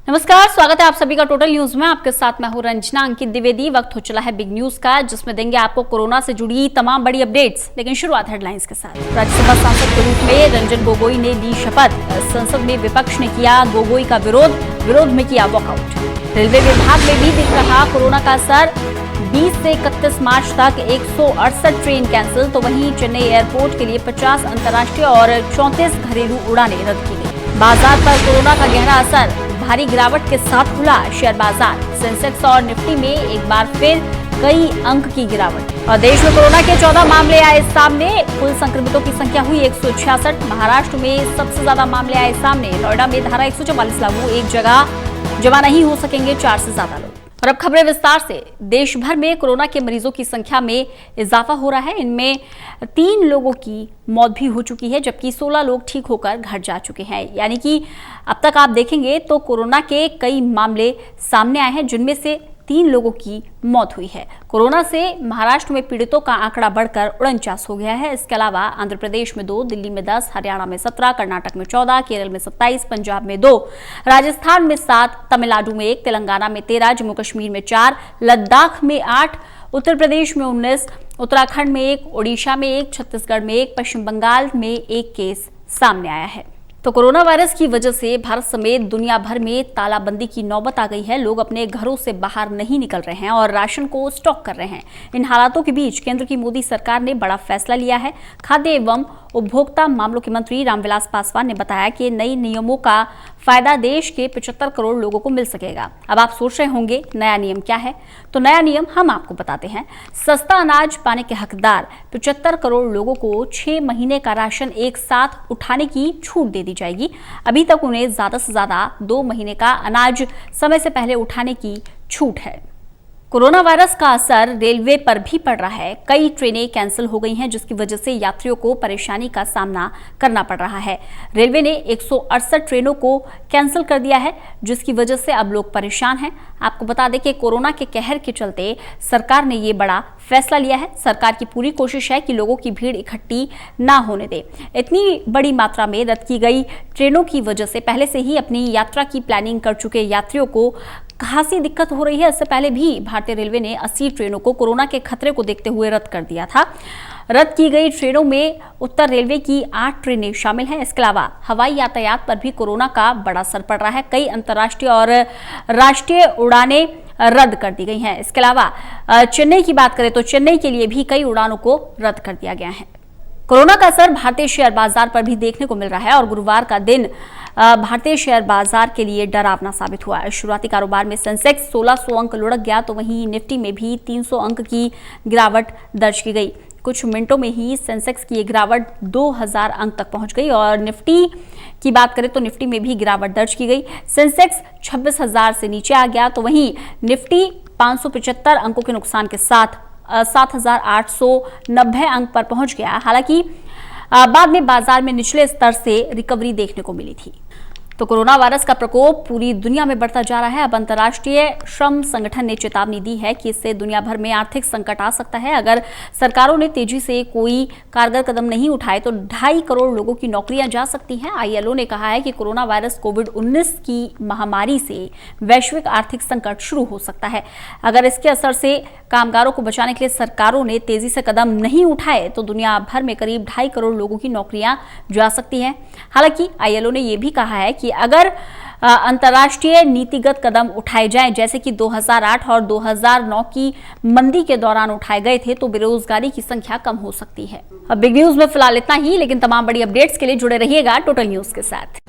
नमस्कार, स्वागत है आप सभी का टोटल न्यूज में। आपके साथ मैं हूं रंजना अंकित द्विवेदी। वक्त हो चला है बिग न्यूज का, जिसमें देंगे आपको कोरोना से जुड़ी तमाम बड़ी अपडेट्स। लेकिन शुरुआत हेडलाइंस के साथ। राज्यसभा सांसद के रूप में रंजन गोगोई ने ली शपथ। संसद में विपक्ष ने किया गोगोई का विरोध में किया वॉकआउट। रेलवे विभाग में भी दिख रहा कोरोना का असर। 20 से 31 मार्च तक 168 ट्रेन कैंसिल, तो वहीं चेन्नई एयरपोर्ट के लिए 50 अंतर्राष्ट्रीय और 34 घरेलू उड़ानें रद्द की गई। बाजार पर कोरोना का गहरा असर, भारी गिरावट के साथ खुला शेयर बाजार। सेंसेक्स और निफ्टी में एक बार फिर कई अंक की गिरावट। और देश में कोरोना के 14 मामले आए सामने। कुल संक्रमितों की संख्या हुई 166। महाराष्ट्र में सबसे ज्यादा मामले आए सामने। नोएडा में धारा 144 लागू, एक जगह जमा नहीं हो सकेंगे 4 से ज्यादा लोग। और अब खबरें विस्तार से। देश भर में कोरोना के मरीजों की संख्या में इजाफा हो रहा है। इनमें 3 लोगों की मौत भी हो चुकी है, जबकि 16 लोग ठीक होकर घर जा चुके हैं। यानी कि अब तक आप देखेंगे तो कोरोना के कई मामले सामने आए हैं, जिनमें से 3 लोगों की मौत हुई है। कोरोना से महाराष्ट्र में पीड़ितों का आंकड़ा बढ़कर 49 हो गया है। इसके अलावा आंध्र प्रदेश में 2, दिल्ली में 10, हरियाणा में 17, कर्नाटक में 14, केरल में 27, पंजाब में 2, राजस्थान में 7, तमिलनाडु में 1, तेलंगाना में 13, जम्मू कश्मीर में 4, लद्दाख में 8, उत्तर प्रदेश में 19, उत्तराखंड में 1, ओडिशा में 1, छत्तीसगढ़ में 1, पश्चिम बंगाल में 1 केस सामने आया है। तो कोरोना वायरस की वजह से भारत समेत दुनिया भर में तालाबंदी की नौबत आ गई है। लोग अपने घरों से बाहर नहीं निकल रहे हैं और राशन को स्टॉक कर रहे हैं। इन हालातों के बीच केंद्र की मोदी सरकार ने बड़ा फैसला लिया है। खाद्य एवं उपभोक्ता मामलों के मंत्री रामविलास पासवान ने बताया कि नए नियमों का फायदा देश के 75 करोड़ लोगों को मिल सकेगा। अब आप सोच रहे होंगे नया नियम क्या है, तो नया नियम हम आपको बताते हैं। सस्ता अनाज पाने के हकदार 75 करोड़ लोगों को 6 महीने का राशन एक साथ उठाने की छूट दे दी जाएगी। अभी तक उन्हें ज्यादा से ज्यादा 2 महीने का अनाज समय से पहले उठाने की छूट है। कोरोना वायरस का असर रेलवे पर भी पड़ रहा है। कई ट्रेनें कैंसिल हो गई हैं, जिसकी वजह से यात्रियों को परेशानी का सामना करना पड़ रहा है। रेलवे ने 168 ट्रेनों को कैंसिल कर दिया है, जिसकी वजह से अब लोग परेशान हैं। आपको बता दें कि कोरोना के कहर के चलते सरकार ने ये बड़ा फैसला लिया है। सरकार की पूरी कोशिश है कि लोगों की भीड़ इकट्ठी ना होने दे। इतनी बड़ी मात्रा में रद्द की गई ट्रेनों की वजह से पहले से ही अपनी यात्रा की प्लानिंग कर चुके यात्रियों को खासी दिक्कत हो रही है। इससे पहले भी भारतीय रेलवे ने 80 ट्रेनों को कोरोना के खतरे को देखते हुए रद्द कर दिया था। रद्द की गई ट्रेनों में उत्तर रेलवे की 8 ट्रेनें शामिल हैं। इसके अलावा हवाई यातायात पर भी कोरोना का बड़ा असर पड़ रहा है। कई अंतर्राष्ट्रीय और राष्ट्रीय उड़ानें रद्द कर दी गई हैं। इसके अलावा चेन्नई की बात करें तो चेन्नई के लिए भी कई उड़ानों को रद्द कर दिया गया है। कोरोना का असर भारतीय शेयर बाजार पर भी देखने को मिल रहा है और गुरुवार का दिन भारतीय शेयर बाजार के लिए डरावना साबित हुआ है। शुरुआती कारोबार में सेंसेक्स 1600 अंक लुढ़क गया, तो वहीं निफ्टी में भी 300 अंक की गिरावट दर्ज की गई। कुछ मिनटों में ही सेंसेक्स की गिरावट 2000 अंक तक पहुंच गई और निफ्टी की बात करें तो निफ्टी में भी गिरावट दर्ज की गई। सेंसेक्स 26,000 से नीचे आ गया, तो वहीं निफ्टी 575 अंकों के नुकसान के साथ 7,890 अंक पर पहुंच गया। हालांकि बाद में बाजार में निचले स्तर से रिकवरी देखने को मिली थी। तो कोरोना वायरस का प्रकोप पूरी दुनिया में बढ़ता जा रहा है। अब अंतर्राष्ट्रीय श्रम संगठन ने चेतावनी दी है कि इससे दुनिया भर में आर्थिक संकट आ सकता है। अगर सरकारों ने तेजी से कोई कारगर कदम नहीं उठाए तो 2.5 करोड़ लोगों की नौकरियां जा सकती हैं। ILO ने कहा है कि कोरोना वायरस कोविड-19 की महामारी से वैश्विक आर्थिक संकट शुरू हो सकता है। अगर इसके असर से कामगारों को बचाने के लिए सरकारों ने तेजी से कदम नहीं उठाए तो दुनिया भर में करीब 2.5 करोड़ लोगों की नौकरियां जा सकती हैं। हालांकि ILO ने यह भी कहा है कि अगर अंतर्राष्ट्रीय नीतिगत कदम उठाए जाएं, जैसे कि 2008 और 2009 की मंदी के दौरान उठाए गए थे, तो बेरोजगारी की संख्या कम हो सकती है। अब बिग न्यूज में फिलहाल इतना ही, लेकिन तमाम बड़ी अपडेट्स के लिए जुड़े रहिएगा टोटल न्यूज के साथ।